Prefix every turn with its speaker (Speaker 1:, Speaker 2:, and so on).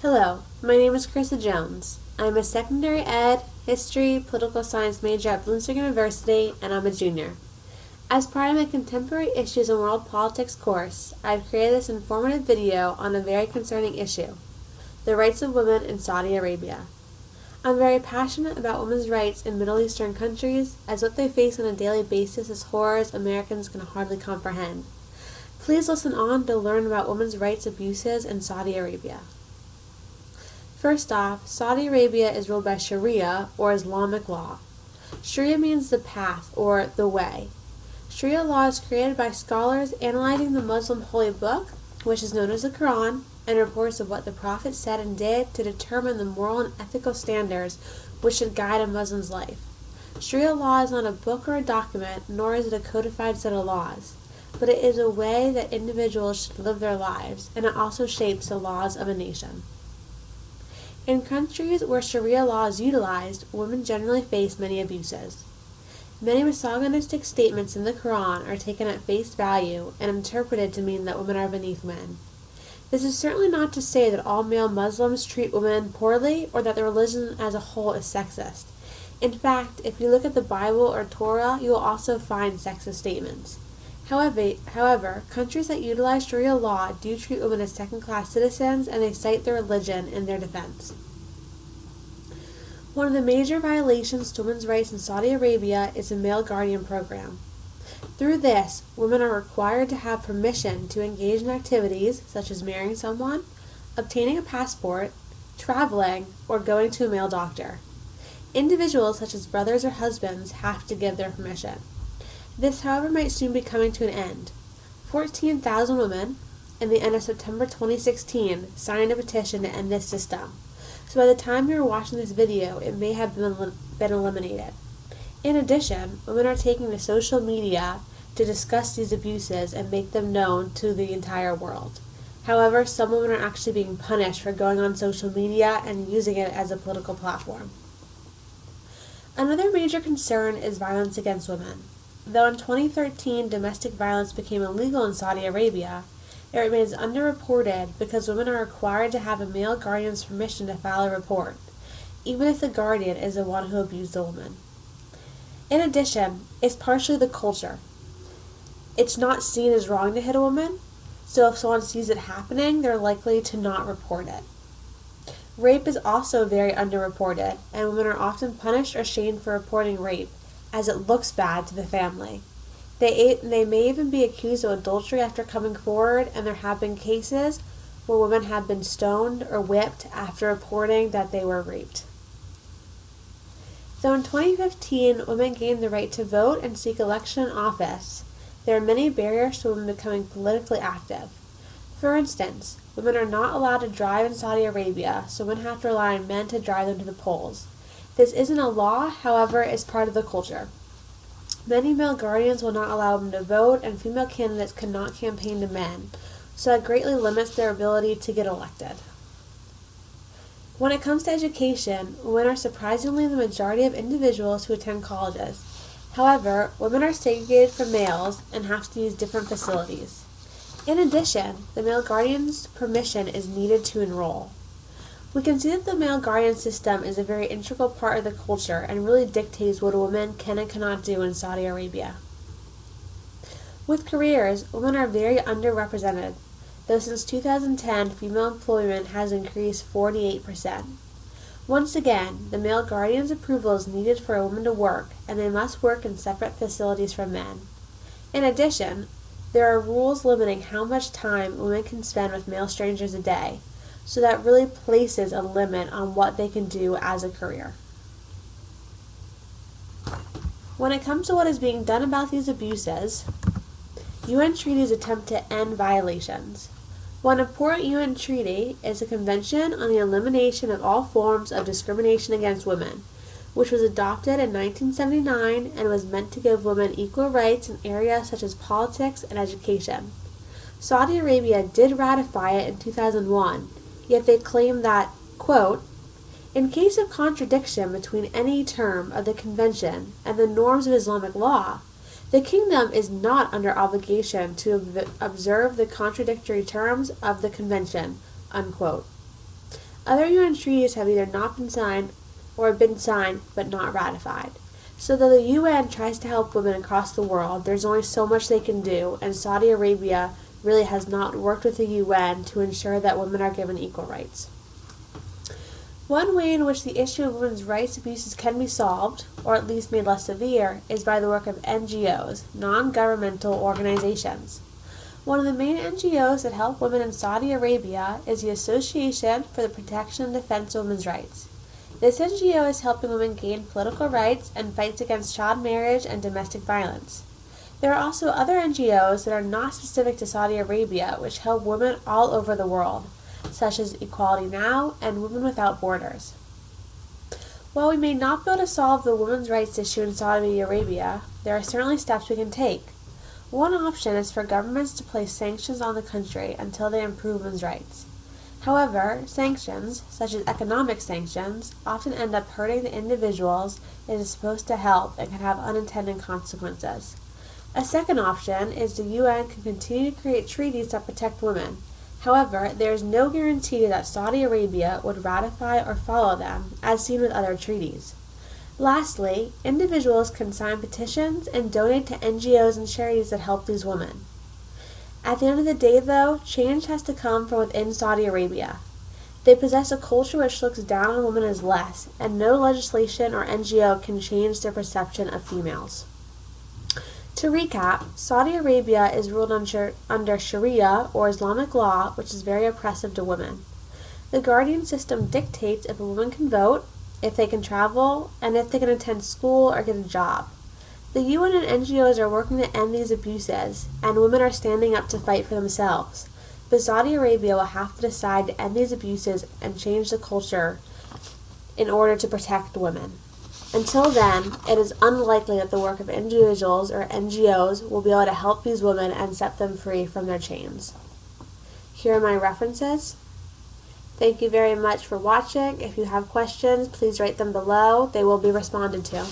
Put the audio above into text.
Speaker 1: Hello, my name is Carissa Jones. I'm a secondary ed, history, political science major at Bloomsburg University, and I'm a junior. As part of my Contemporary Issues in World Politics course, I've created this informative video on a very concerning issue, the rights of women in Saudi Arabia. I'm very passionate about women's rights in Middle Eastern countries, as what they face on a daily basis is horrors Americans can hardly comprehend. Please listen on to learn about women's rights abuses in Saudi Arabia. First off, Saudi Arabia is ruled by Sharia, or Islamic law. Sharia means the path, or the way. Sharia law is created by scholars analyzing the Muslim holy book, which is known as the Quran, and reports of what the Prophet said and did to determine the moral and ethical standards which should guide a Muslim's life. Sharia law is not a book or a document, nor is it a codified set of laws, but it is a way that individuals should live their lives, and it also shapes the laws of a nation. In countries where Sharia law is utilized, women generally face many abuses. Many misogynistic statements in the Quran are taken at face value and interpreted to mean that women are beneath men. This is certainly not to say that all male Muslims treat women poorly or that the religion as a whole is sexist. In fact, if you look at the Bible or Torah, you will also find sexist statements. However, countries that utilize Sharia law do treat women as second-class citizens, and they cite their religion in their defense. One of the major violations to women's rights in Saudi Arabia is the male guardian program. Through this, women are required to have permission to engage in activities such as marrying someone, obtaining a passport, traveling, or going to a male doctor. Individuals such as brothers or husbands have to give their permission. This, however, might soon be coming to an end. 14,000 women, in the end of September 2016, signed a petition to end this system. So by the time you are watching this video, it may have been eliminated. In addition, women are taking to social media to discuss these abuses and make them known to the entire world. However, some women are actually being punished for going on social media and using it as a political platform. Another major concern is violence against women. Though in 2013 domestic violence became illegal in Saudi Arabia, it remains underreported because women are required to have a male guardian's permission to file a report, even if the guardian is the one who abused the woman. In addition, it's partially the culture. It's not seen as wrong to hit a woman, so if someone sees it happening, they're likely to not report it. Rape is also very underreported, and women are often punished or shamed for reporting rape, as it looks bad to the family. They may even be accused of adultery after coming forward, and there have been cases where women have been stoned or whipped after reporting that they were raped. Though in 2015 women gained the right to vote and seek election in office, there are many barriers to women becoming politically active. For instance, women are not allowed to drive in Saudi Arabia, so women have to rely on men to drive them to the polls. This isn't a law, however, it's part of the culture. Many male guardians will not allow women to vote, and female candidates cannot campaign to men, so that greatly limits their ability to get elected. When it comes to education, women are surprisingly the majority of individuals who attend colleges. However, women are segregated from males and have to use different facilities. In addition, the male guardian's permission is needed to enroll. We can see that the male guardian system is a very integral part of the culture and really dictates what a woman can and cannot do in Saudi Arabia. With careers, women are very underrepresented, though since 2010, female employment has increased 48%. Once again, the male guardian's approval is needed for a woman to work, and they must work in separate facilities from men. In addition, there are rules limiting how much time women can spend with male strangers a day, so that really places a limit on what they can do as a career. When it comes to what is being done about these abuses, UN treaties attempt to end violations. One important UN treaty is the Convention on the Elimination of All Forms of Discrimination Against Women, which was adopted in 1979 and was meant to give women equal rights in areas such as politics and education. Saudi Arabia did ratify it in 2001, yet they claim that, quote, in case of contradiction between any term of the Convention and the norms of Islamic law, the kingdom is not under obligation to observe the contradictory terms of the Convention, unquote. Other UN treaties have either not been signed or been signed but not ratified. So though the UN tries to help women across the world, there's only so much they can do, and Saudi Arabia really has not worked with the UN to ensure that women are given equal rights. One way in which the issue of women's rights abuses can be solved, or at least made less severe, is by the work of NGOs, non-governmental organizations. One of the main NGOs that help women in Saudi Arabia is the Association for the Protection and Defense of Women's Rights. This NGO is helping women gain political rights and fights against child marriage and domestic violence. There are also other NGOs that are not specific to Saudi Arabia which help women all over the world, such as Equality Now and Women Without Borders. While we may not be able to solve the women's rights issue in Saudi Arabia, there are certainly steps we can take. One option is for governments to place sanctions on the country until they improve women's rights. However, sanctions, such as economic sanctions, often end up hurting the individuals it is supposed to help and can have unintended consequences. A second option is the UN can continue to create treaties that protect women. However, there is no guarantee that Saudi Arabia would ratify or follow them, as seen with other treaties. Lastly, individuals can sign petitions and donate to NGOs and charities that help these women. At the end of the day, though, change has to come from within Saudi Arabia. They possess a culture which looks down on women as less, and no legislation or NGO can change their perception of females. To recap, Saudi Arabia is ruled under Sharia, or Islamic law, which is very oppressive to women. The guardian system dictates if a woman can vote, if they can travel, and if they can attend school or get a job. The UN and NGOs are working to end these abuses, and women are standing up to fight for themselves. But Saudi Arabia will have to decide to end these abuses and change the culture in order to protect women. Until then, it is unlikely that the work of individuals or NGOs will be able to help these women and set them free from their chains. Here are my references. Thank you very much for watching. If you have questions, please write them below. They will be responded to.